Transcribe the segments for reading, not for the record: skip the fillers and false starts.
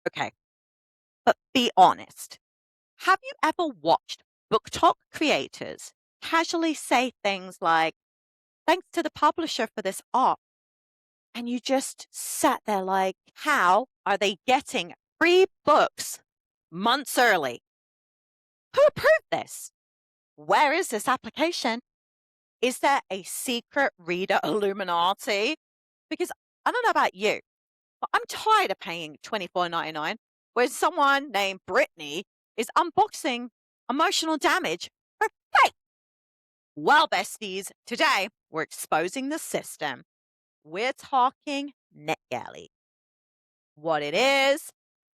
Okay, but be honest. Have you ever watched book talk creators casually say things like, thanks to the publisher for this art? And you just sat there like, how are they getting free books months early? Who approved this? Where is this application? Is there a secret reader Illuminati? Because I don't know about you, but I'm tired of paying $24.99 when someone named Brittany is unboxing Emotional Damage for free. Well, besties, today we're exposing the system. We're talking NetGalley. What it is,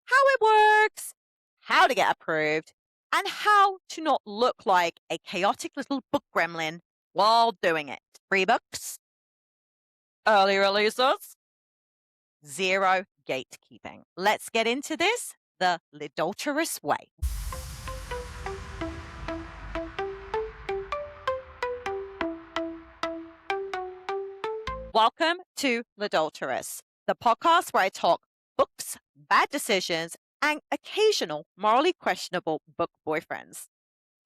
how it works, how to get approved, and how to not look like a chaotic little book gremlin while doing it. Free books, early releases, zero gatekeeping. Let's get into this the Litdulterous way. Welcome to Litdulterous, the podcast where I talk books, bad decisions, and occasional morally questionable book boyfriends.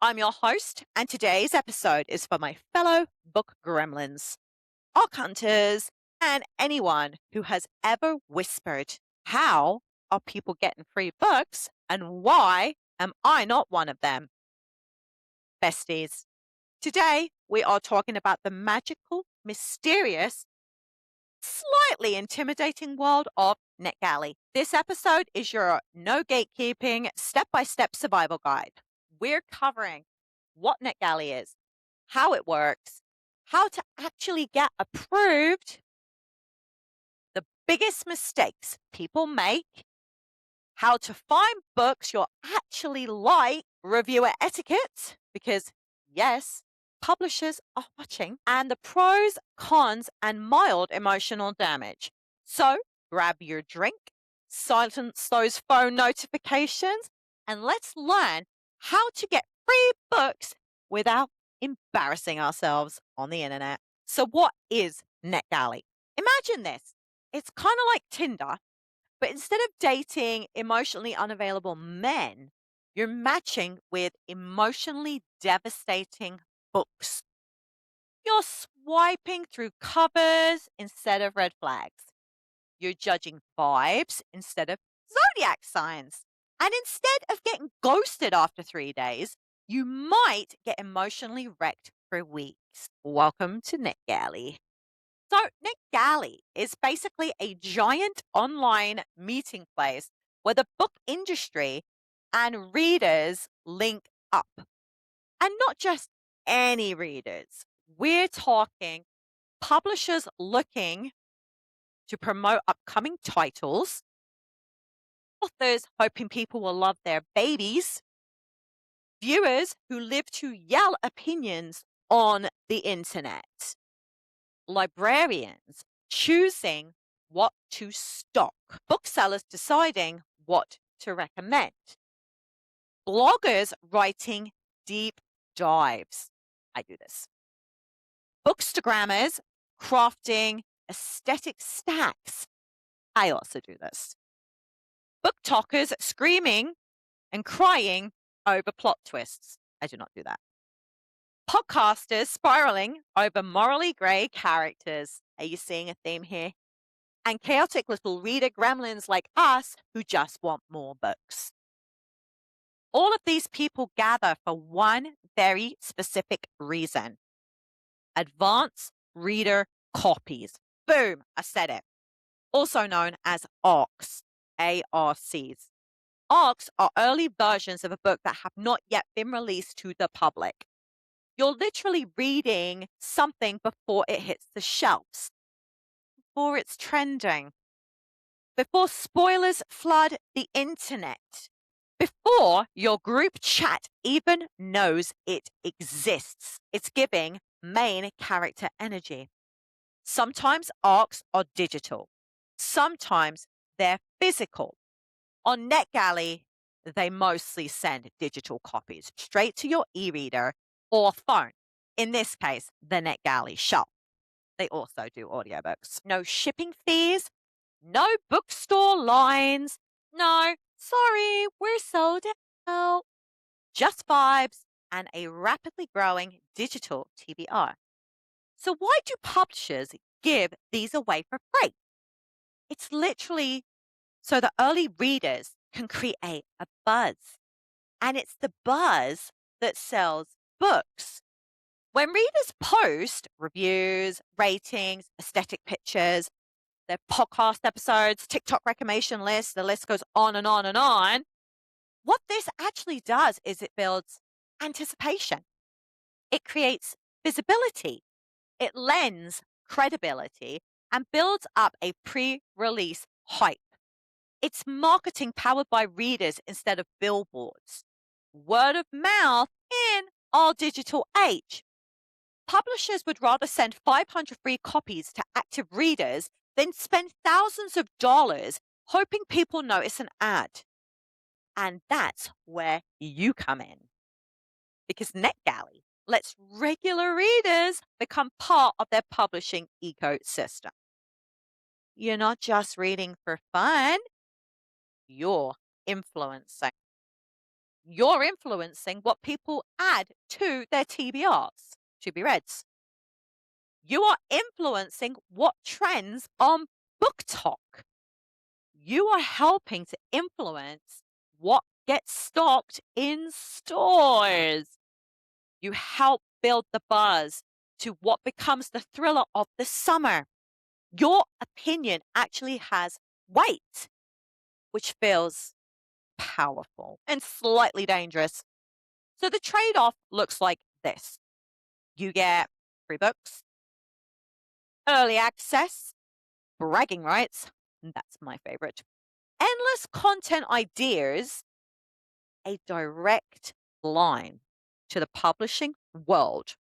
I'm your host, and today's episode is for my fellow book gremlins, arc hunters, and anyone who has ever whispered, how are people getting free books, and why am I not one of them? Besties, today we are talking about the magical, mysterious, slightly intimidating world of NetGalley. This episode is your no gatekeeping, step-by-step survival guide. We're covering what NetGalley is, how it works, how to actually get approved, the biggest mistakes people make, how to find books you'll actually like, reviewer etiquette, because yes, publishers are watching, and the pros, cons, and mild emotional damage. So grab your drink, silence those phone notifications, and let's learn how to get free books without embarrassing ourselves on the internet. So what is NetGalley? Imagine this. It's kind of like Tinder, but instead of dating emotionally unavailable men, you're matching with emotionally devastating books. You're swiping through covers instead of red flags. You're judging vibes instead of zodiac signs. And instead of getting ghosted after 3 days, you might get emotionally wrecked for weeks. Welcome to NetGalley. So, NetGalley is basically a giant online meeting place where the book industry and readers link up. And not just any readers. We're talking publishers looking to promote upcoming titles, authors hoping people will love their babies, viewers who live to yell opinions on the internet, librarians choosing what to stock, booksellers deciding what to recommend, bloggers writing deep dives. I do this. Bookstagrammers crafting aesthetic stacks. I also do this. Book talkers screaming and crying over plot twists. I do not do that. Podcasters spiraling over morally grey characters. Are you seeing a theme here? And chaotic little reader gremlins like us who just want more books. All of these people gather for one very specific reason. Advanced reader copies. Boom, I said it. Also known as ARCs, ARCs. ARCs are early versions of a book that have not yet been released to the public. You're literally reading something before it hits the shelves, before it's trending, before spoilers flood the internet, before your group chat even knows it exists. It's giving main character energy. Sometimes ARCs are digital. Sometimes they're physical. On NetGalley, they mostly send digital copies straight to your e-reader or phone. In this case, the NetGalley shelf. They also do audiobooks. No shipping fees, no bookstore lines, No, sorry, we're sold out. Just vibes and a rapidly growing digital TBR. So, why do publishers give these away for free? It's literally so the early readers can create a buzz. And it's the buzz that sells books. When readers post reviews, ratings, aesthetic pictures, their podcast episodes, TikTok recommendation lists, the list goes on and on and on. What this actually does is it builds anticipation. It creates visibility. It lends credibility and builds up a pre release hype. It's marketing powered by readers instead of billboards. Word of mouth in our digital age. Publishers would rather send 500 free copies to active readers than spend thousands of dollars hoping people notice an ad. And that's where you come in. Because NetGalley lets regular readers become part of their publishing ecosystem. You're not just reading for fun, you're influencing. You're influencing what people add to their TBRs, to be reads. You are influencing what trends on Book Talk. You are helping to influence what gets stocked in stores. You help build the buzz to what becomes the thriller of the summer. Your opinion actually has weight, which feels powerful and slightly dangerous. So the trade off looks like this: you get free books, early access, bragging rights, that's my favorite, endless content ideas, a direct line to the publishing world.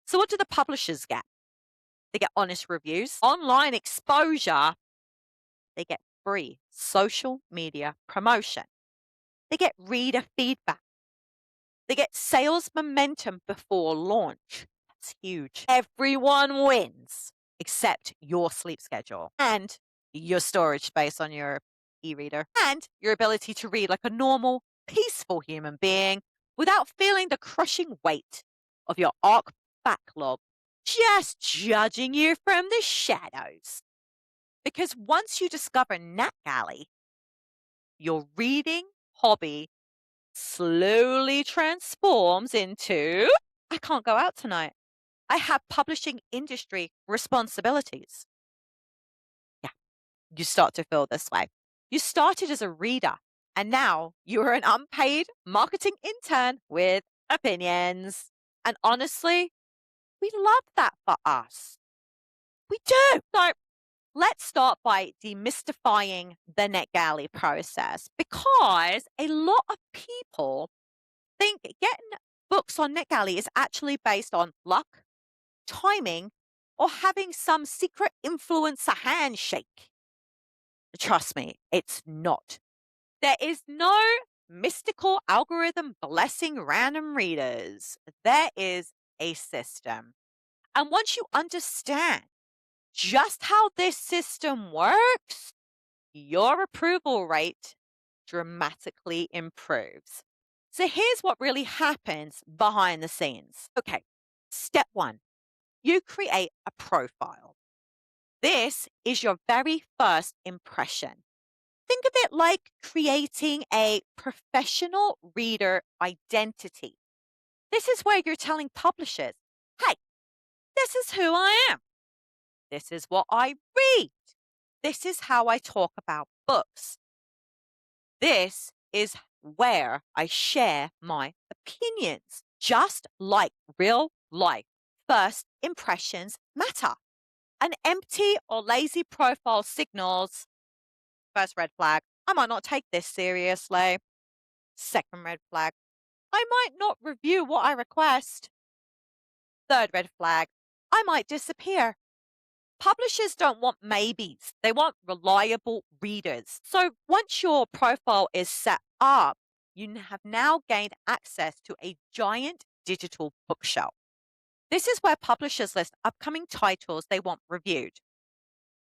So, what do the publishers get? They get honest reviews, online exposure, they get free social media promotion, they get reader feedback. They get sales momentum before launch. That's huge. Everyone wins except your sleep schedule and your storage space on your e reader and your ability to read like a normal, peaceful human being without feeling the crushing weight of your arc backlog just judging you from the shadows. Because once you discover NetGalley, your reading hobby slowly transforms into, I can't go out tonight. I have publishing industry responsibilities. Yeah, you start to feel this way. You started as a reader, and now you're an unpaid marketing intern with opinions. And honestly, we love that for us. We do. So let's start by demystifying the NetGalley process because a lot of people think getting books on NetGalley is actually based on luck, timing, or having some secret influencer handshake. Trust me, it's not. There is no mystical algorithm blessing random readers. There is a system. And once you understand just how this system works, your approval rate dramatically improves. So here's what really happens behind the scenes. Okay, step one, you create a profile. This is your very first impression. Think of it like creating a professional reader identity. This is where you're telling publishers, hey, this is who I am. This is what I read. This is how I talk about books. This is where I share my opinions, just like real life. First impressions matter. An empty or lazy profile signals, first red flag, I might not take this seriously. Second red flag, I might not review what I request. Third red flag, I might disappear. Publishers don't want maybes. They want reliable readers. So once your profile is set up, you have now gained access to a giant digital bookshelf. This is where publishers list upcoming titles they want reviewed.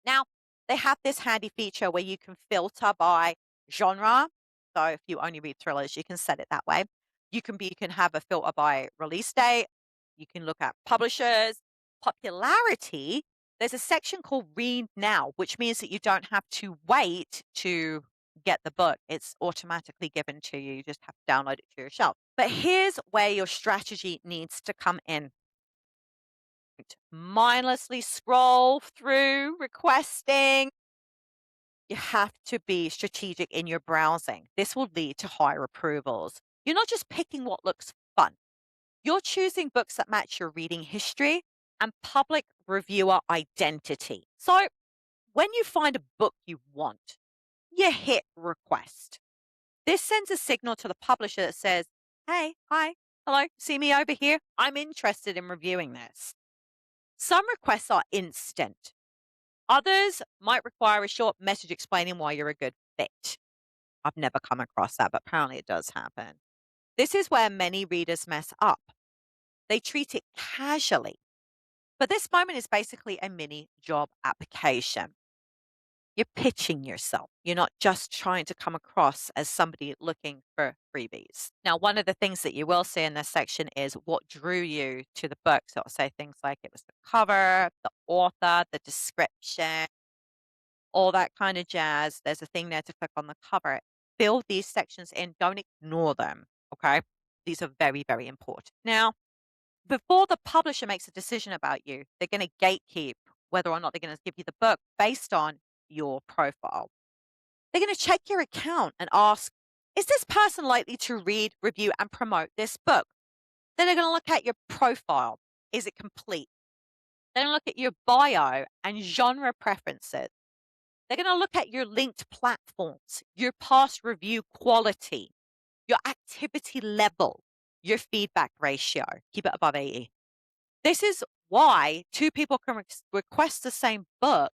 Now, they have this handy feature where you can filter by genre. So if you only read thrillers, you can set it that way. You can have a filter by release date. You can look at publishers, popularity. There's a section called Read Now, which means that you don't have to wait to get the book. It's automatically given to you. You just have to download it to your shelf. But here's where your strategy needs to come in. Mindlessly scroll through requesting. You have to be strategic in your browsing. This will lead to higher approvals. You're not just picking what looks fun. You're choosing books that match your reading history and public reviewer identity. So when you find a book you want, you hit request. This sends a signal to the publisher that says, hey, hi, hello, see me over here? I'm interested in reviewing this. Some requests are instant. Others might require a short message explaining why you're a good fit. I've never come across that, but apparently it does happen. This is where many readers mess up. They treat it casually, but this moment is basically a mini job application. You're pitching yourself. You're not just trying to come across as somebody looking for freebies. Now, one of the things that you will see in this section is what drew you to the book. So it'll say things like it was the cover, the author, the description, all that kind of jazz. There's a thing there to click on the cover. Fill these sections in. Don't ignore them. Okay. These are very, very important. Now, before the publisher makes a decision about you, they're going to gatekeep whether or not they're going to give you the book based on your profile. They're going to check your account and ask, is this person likely to read, review, and promote this book? Then they're going to look at your profile. Is it complete? They're going to look at your bio and genre preferences. They're going to look at your linked platforms, your past review quality, your activity level, your feedback ratio. Keep it above 80. This is why two people can request the same book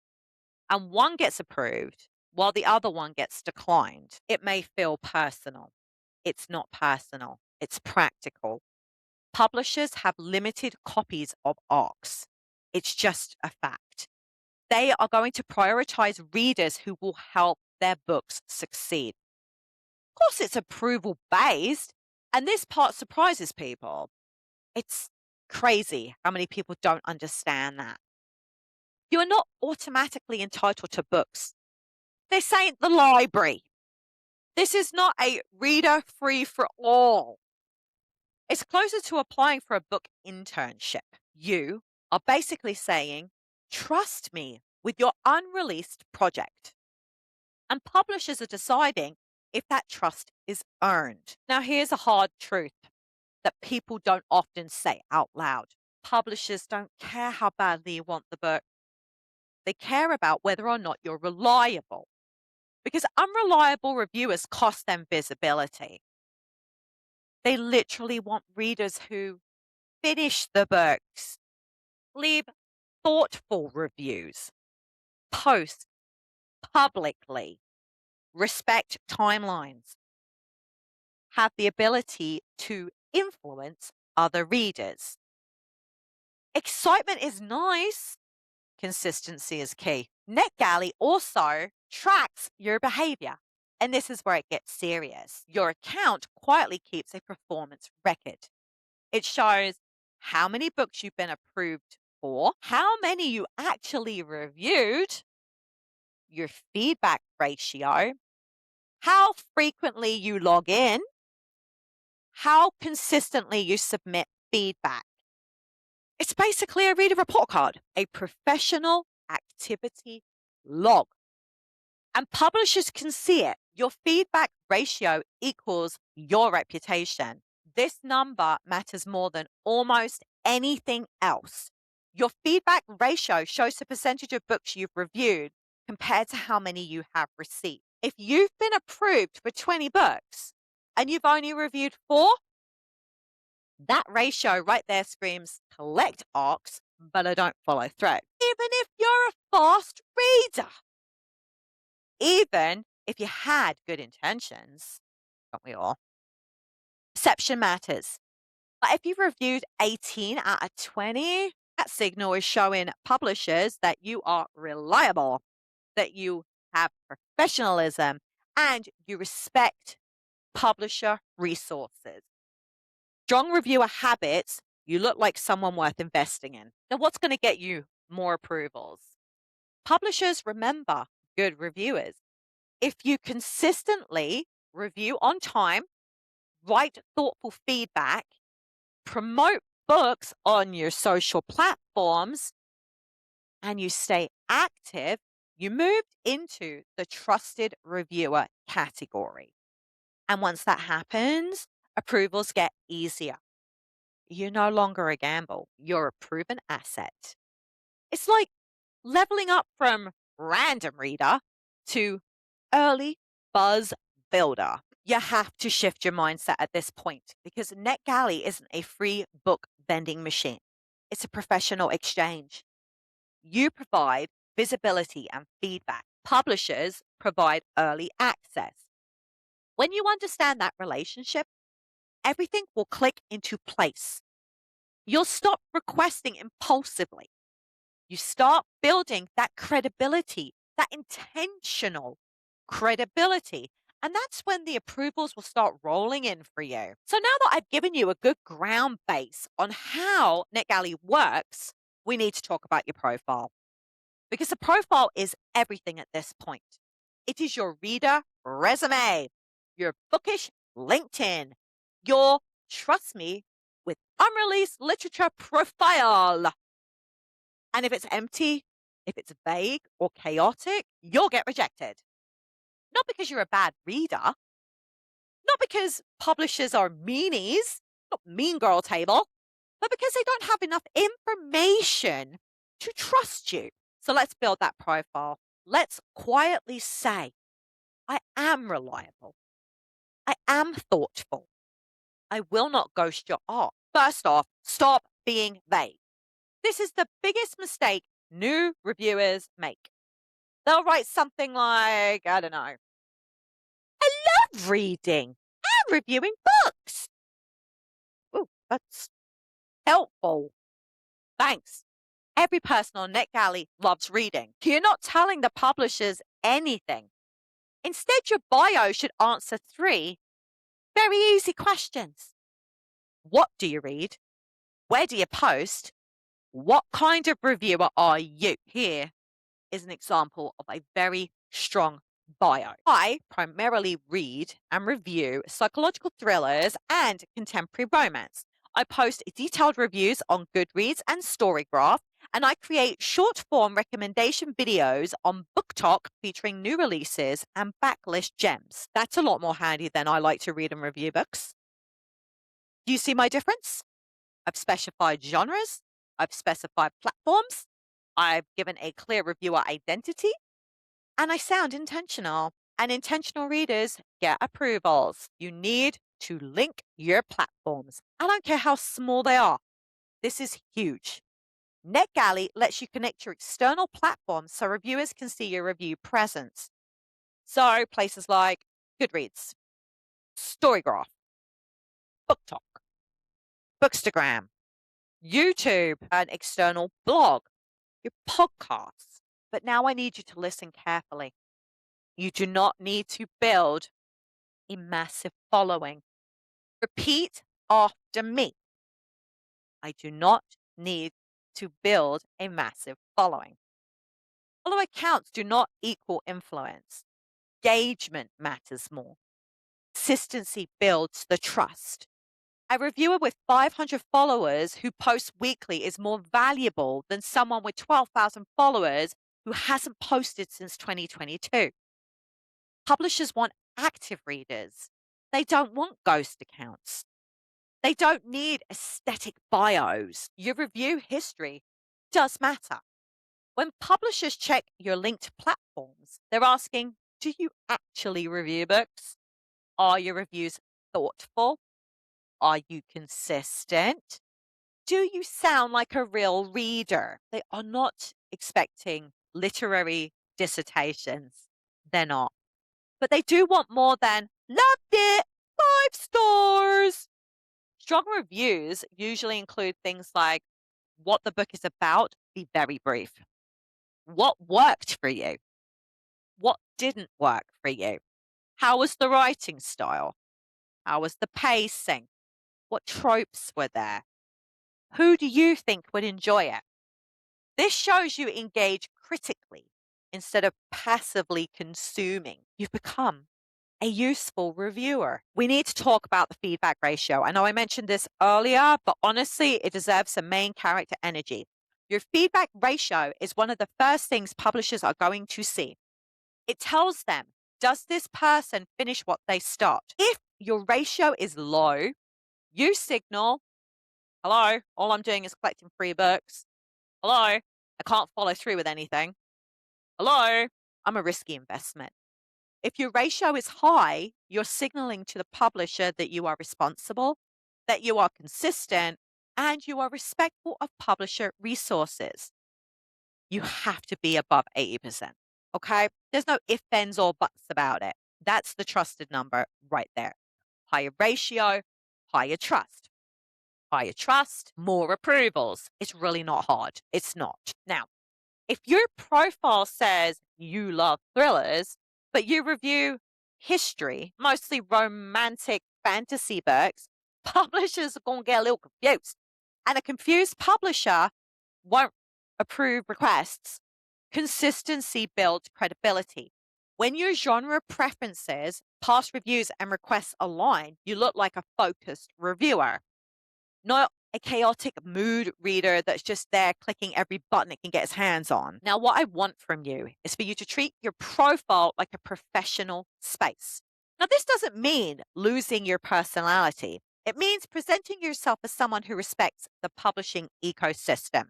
and one gets approved while the other one gets declined. It may feel personal. It's not personal. It's practical. Publishers have limited copies of ARCs. It's just a fact. They are going to prioritize readers who will help their books succeed. Of course, it's approval based, and this part surprises people. It's crazy how many people don't understand that. You are not automatically entitled to books. This ain't the library. This is not a reader free for all. It's closer to applying for a book internship. You are basically saying, trust me with your unreleased project. And publishers are deciding if that trust is earned. Now, here's a hard truth that people don't often say out loud. Publishers don't care how badly you want the book. They care about whether or not you're reliable, because unreliable reviewers cost them visibility. They literally want readers who finish the books, leave thoughtful reviews, post publicly, respect timelines, have the ability to influence other readers. Excitement is nice. Consistency is key. NetGalley also tracks your behavior. And this is where it gets serious. Your account quietly keeps a performance record. It shows how many books you've been approved for, how many you actually reviewed, your feedback ratio, how frequently you log in, how consistently you submit feedback. It's basically a reader report card, a professional activity log. And publishers can see it. Your feedback ratio equals your reputation. This number matters more than almost anything else. Your feedback ratio shows the percentage of books you've reviewed compared to how many you have received. If you've been approved for 20 books and you've only reviewed 4, that ratio right there screams collect ARCs, but I don't follow through. Even if you're a fast reader. Even if you had good intentions, don't we all? Perception matters. But if you've reviewed 18 out of 20, that signal is showing publishers that you are reliable, that you have professionalism, and you respect publisher resources. Strong reviewer habits, you look like someone worth investing in. Now, what's going to get you more approvals? Publishers remember good reviewers. If you consistently review on time, write thoughtful feedback, promote books on your social platforms, and you stay active, you moved into the trusted reviewer category. And once that happens, approvals get easier. You're no longer a gamble, you're a proven asset. It's like leveling up from random reader to early buzz builder. You have to shift your mindset at this point because NetGalley isn't a free book vending machine. It's a professional exchange. You provide visibility and feedback. Publishers provide early access. When you understand that relationship, everything will click into place. You'll stop requesting impulsively. You start building that credibility, that intentional credibility. And that's when the approvals will start rolling in for you. So now that I've given you a good ground base on how NetGalley works, we need to talk about your profile. Because the profile is everything at this point. It is your reader resume, your bookish LinkedIn, your, trust me, with unreleased literature profile. And if it's empty, if it's vague or chaotic, you'll get rejected. Not because you're a bad reader, not because publishers are meanies, not mean girl table, but because they don't have enough information to trust you. So let's build that profile. Let's quietly say, I am reliable. I am thoughtful. I will not ghost your art. First off, stop being vague. This is the biggest mistake new reviewers make. They'll write something like, I don't know, I love reading and reviewing books. Ooh, that's helpful. Thanks. Every person on NetGalley loves reading. You're not telling the publishers anything. Instead, your bio should answer 3 very easy questions. What do you read? Where do you post? What kind of reviewer are you? Here is an example of a very strong bio. I primarily read and review psychological thrillers and contemporary romance. I post detailed reviews on Goodreads and Storygraph, and I create short form recommendation videos on Book Talk featuring new releases and backlist gems. That's a lot more handy than I like to read and review books. Do you see my difference? I've specified genres, I've specified platforms, I've given a clear reviewer identity, and I sound intentional. And intentional readers get approvals. You need to link your platforms. I don't care how small they are. This is huge. NetGalley lets you connect your external platforms so reviewers can see your review presence. So places like Goodreads, Storygraph, BookTalk, Bookstagram, YouTube, an external blog, your podcasts. But now I need you to listen carefully. You do not need to build a massive following. Repeat after me. I do not need to build a massive following. Follow accounts do not equal influence. Engagement matters more. Consistency builds the trust. A reviewer with 500 followers who posts weekly is more valuable than someone with 12,000 followers who hasn't posted since 2022. Publishers want active readers. They don't want ghost accounts. They don't need aesthetic bios. Your review history does matter. When publishers check your linked platforms, they're asking, do you actually review books? Are your reviews thoughtful? Are you consistent? Do you sound like a real reader? They are not expecting literary dissertations. They're not. But they do want more than loved it, 5 stars. Strong reviews usually include things like what the book is about, be very brief. What worked for you? What didn't work for you? How was the writing style? How was the pacing? What tropes were there? Who do you think would enjoy it? This shows you engage critically instead of passively consuming. You've become a useful reviewer. We need to talk about the feedback ratio. I know I mentioned this earlier, but honestly, it deserves some main character energy. Your feedback ratio is one of the first things publishers are going to see. It tells them, does this person finish what they start? If your ratio is low, you signal, hello, all I'm doing is collecting free books. Hello, I can't follow through with anything. Hello, I'm a risky investment. If your ratio is high, you're signaling to the publisher that you are responsible, that you are consistent, and you are respectful of publisher resources. You have to be above 80%. Okay? There's no ifs, ands, or buts about it. That's the trusted number right there. Higher ratio, higher trust. Higher trust, more approvals. It's really not hard. It's not. Now, if your profile says you love thrillers, but you review history, mostly romantic fantasy books, publishers are going to get a little confused. And a confused publisher won't approve requests. Consistency builds credibility. When your genre preferences, past reviews, and requests align, you look like a focused reviewer, not a chaotic mood reader that's just there clicking every button it can get its hands on. Now, what I want from you is for you to treat your profile like a professional space. Now, this doesn't mean losing your personality. It means presenting yourself as someone who respects the publishing ecosystem.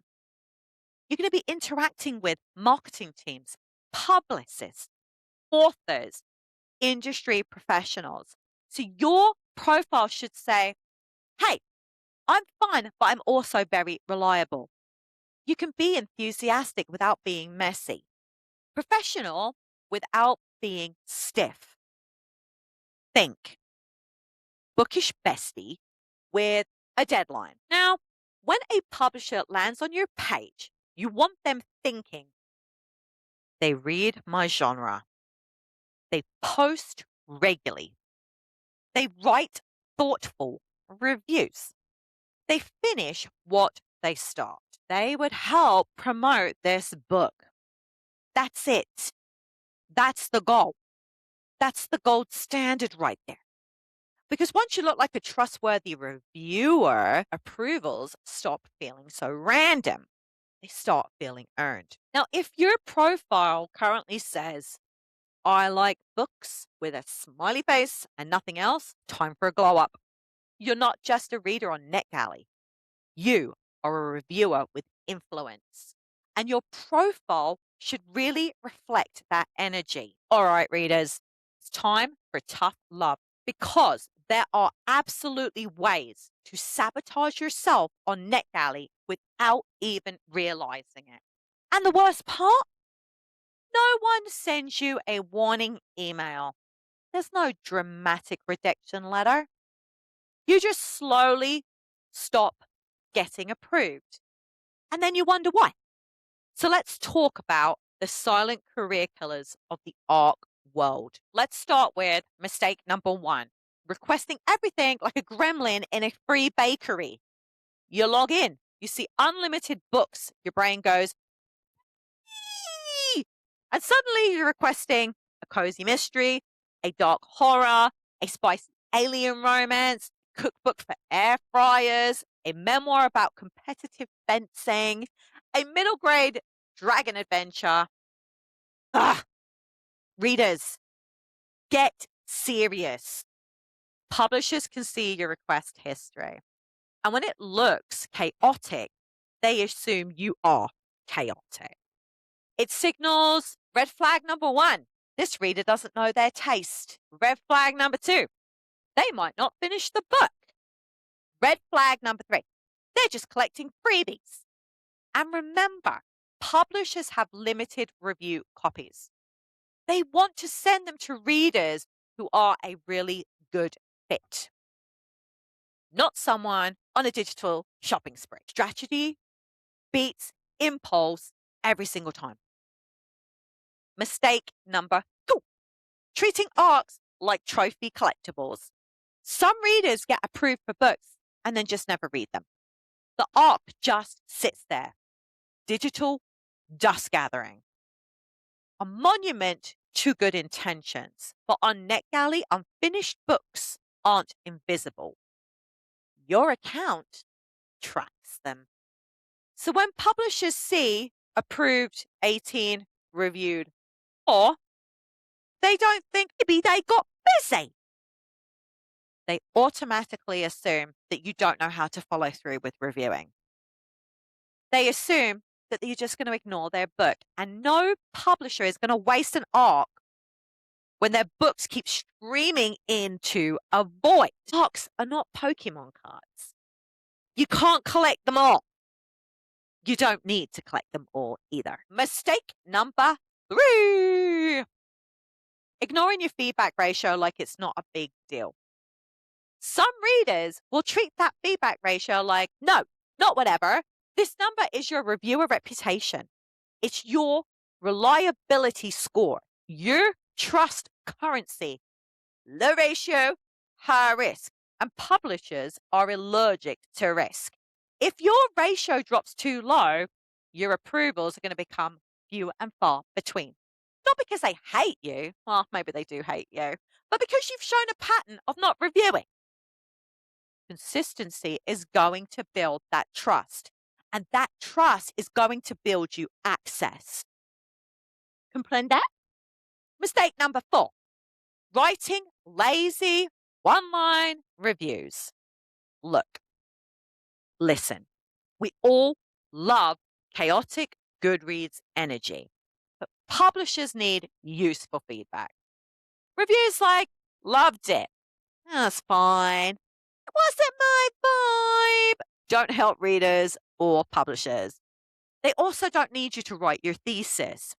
You're going to be interacting with marketing teams, publicists, authors, industry professionals. So your profile should say, hey, I'm fun, but I'm also very reliable. You can be enthusiastic without being messy, professional without being stiff. Think bookish bestie with a deadline. Now, when a publisher lands on your page, you want them thinking, they read my genre, they post regularly, they write thoughtful reviews, they finish what they start. They would help promote this book. That's it. That's the goal. That's the gold standard right there. Because once you look like a trustworthy reviewer, approvals stop feeling so random. They start feeling earned. Now, if your profile currently says, I like books with a smiley face and nothing else, time for a glow up. You're not just a reader on NetGalley. You are a reviewer with influence, and your profile should really reflect that energy. All right, readers, it's time for tough love because there are absolutely ways to sabotage yourself on NetGalley without even realizing it. And the worst part? No one sends you a warning email. There's no dramatic rejection letter. You just slowly stop getting approved. And then you wonder why. So let's talk about the silent career killers of the ARC world. Let's start with mistake number 1, requesting everything like a gremlin in a free bakery. You log in, you see unlimited books, your brain goes, "Eee!" And suddenly you're requesting a cozy mystery, a dark horror, a spicy alien romance, cookbook for air fryers, a memoir about competitive fencing, a middle grade dragon adventure. Ugh. Readers, get serious. Publishers can see your request history. And when it looks chaotic, they assume you are chaotic. It signals red flag number 1. This reader doesn't know their taste. Red flag number 2. They might not finish the book. Red flag number 3. They're just collecting freebies. And remember, publishers have limited review copies. They want to send them to readers who are a really good fit, not someone on a digital shopping spree. Strategy beats impulse every single time. Mistake number 2. Treating ARCs like trophy collectibles. Some readers get approved for books and then just never read them. The ARC just sits there, digital dust gathering, a monument to good intentions. But on NetGalley, unfinished books aren't invisible. Your account tracks them. So when publishers see approved 18, reviewed, or they don't think maybe they got busy, they automatically assume that you don't know how to follow through with reviewing. They assume that you're just going to ignore their book, and no publisher is going to waste an ARC when their books keep streaming into a void. ARCs are not Pokemon cards. You can't collect them all. You don't need to collect them all either. Mistake number 3. Ignoring your feedback ratio like it's not a big deal. Some readers will treat that feedback ratio like, no, not whatever. This number is your reviewer reputation. It's your reliability score, your trust currency. Low ratio, high risk. And publishers are allergic to risk. If your ratio drops too low, your approvals are going to become few and far between. Not because they hate you, well, maybe they do hate you, but because you've shown a pattern of not reviewing. Consistency is going to build that trust, and that trust is going to build you access. Comprende? Mistake number 4, writing lazy one-line reviews. Look, listen, we all love chaotic Goodreads energy, but publishers need useful feedback. Reviews like, loved it. That's fine. It wasn't my vibe. Don't help readers or publishers. They also don't need you to write your thesis.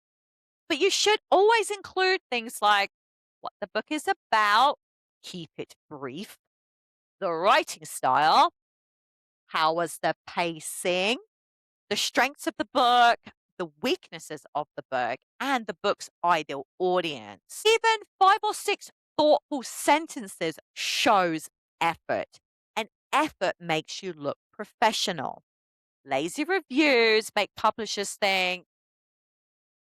But you should always include things like what the book is about, keep it brief, the writing style, how was the pacing, the strengths of the book, the weaknesses of the book, and the book's ideal audience. Even 5 or 6 thoughtful sentences shows effort, and effort makes you look professional. Lazy reviews make publishers think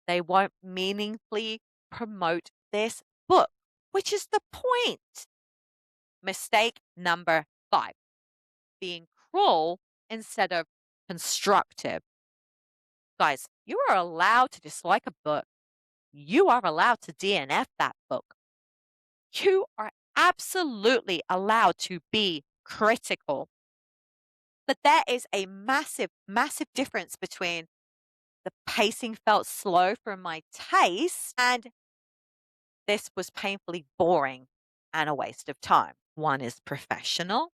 they won't meaningfully promote this book, which is the point. Mistake number 5, being cruel instead of constructive. Guys, you are allowed to dislike a book. You are allowed to DNF that book. You are absolutely allowed to be critical. But there is a massive, massive difference between the pacing felt slow for my taste and this was painfully boring and a waste of time. One is professional,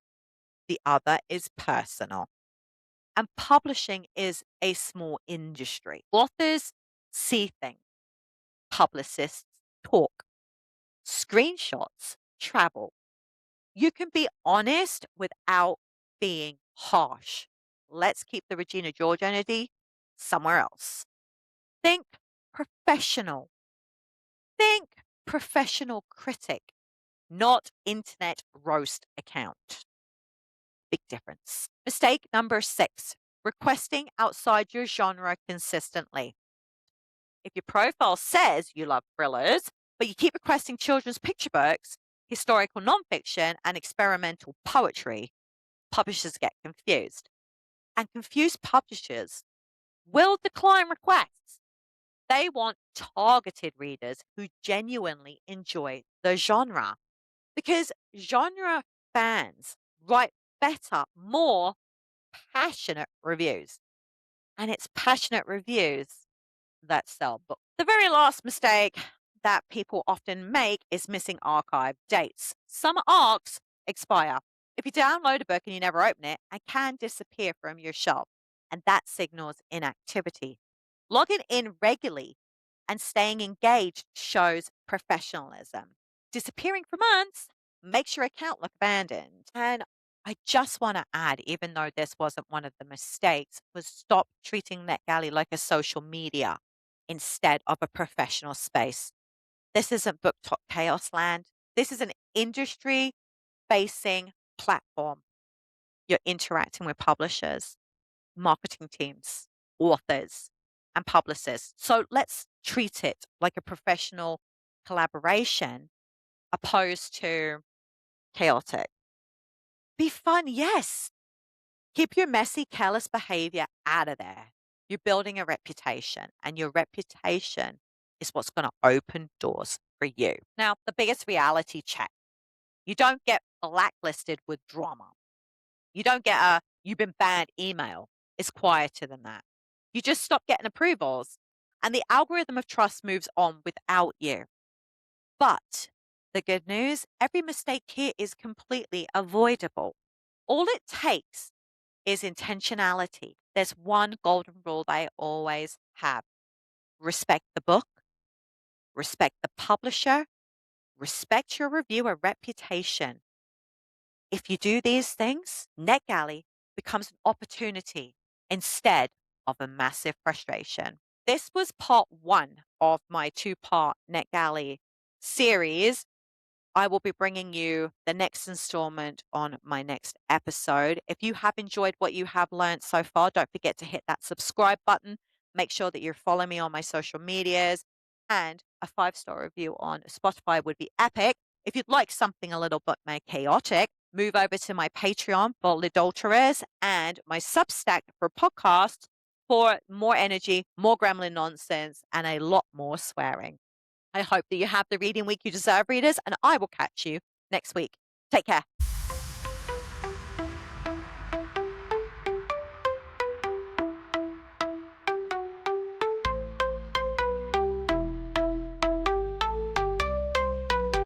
the other is personal. And publishing is a small industry. Authors see things, publicists talk, screenshots travel. You can be honest without being harsh. Let's keep the Regina George energy somewhere else. Think professional. Think professional critic, not internet roast account. Big difference. Mistake number 6, requesting outside your genre consistently. If your profile says you love thrillers, but you keep requesting children's picture books, historical nonfiction, and experimental poetry, publishers get confused. And confused publishers will decline requests. They want targeted readers who genuinely enjoy the genre because genre fans write better, more passionate reviews. And it's passionate reviews that sell books. The very last mistake that people often make is missing archive dates. Some ARCs expire. If you download a book and you never open it, it can disappear from your shelf, and that signals inactivity. Logging in regularly and staying engaged shows professionalism. Disappearing for months makes your account look abandoned. And I just want to add, even though this wasn't one of the mistakes, was stop treating NetGalley like a social media instead of a professional space. This isn't book talk chaos land. This is an industry-facing platform. You're interacting with publishers, marketing teams, authors, and publicists. So let's treat it like a professional collaboration opposed to chaotic. Be fun, yes. Keep your messy, careless behavior out of there. You're building a reputation, and your reputation is what's going to open doors for you. Now, the biggest reality check, you don't get blacklisted with drama. You don't get a you've been banned email. It's quieter than that. You just stop getting approvals, and the algorithm of trust moves on without you. But the good news, every mistake here is completely avoidable. All it takes is intentionality. There's one golden rule that I always have: respect the book, respect the publisher, respect your reviewer reputation. If you do these things, NetGalley becomes an opportunity instead of a massive frustration. This was part one of my two-part NetGalley series. I will be bringing you the next installment on my next episode. If you have enjoyed what you have learned so far, don't forget to hit that subscribe button. Make sure that you're following me on my social medias, and a 5-star review on Spotify would be epic. If you'd like something a little bit more chaotic, move over to my Patreon for Litdulterous and my Substack for podcasts for more energy, more gremlin nonsense, and a lot more swearing. I hope that you have the reading week you deserve, readers, and I will catch you next week. Take care.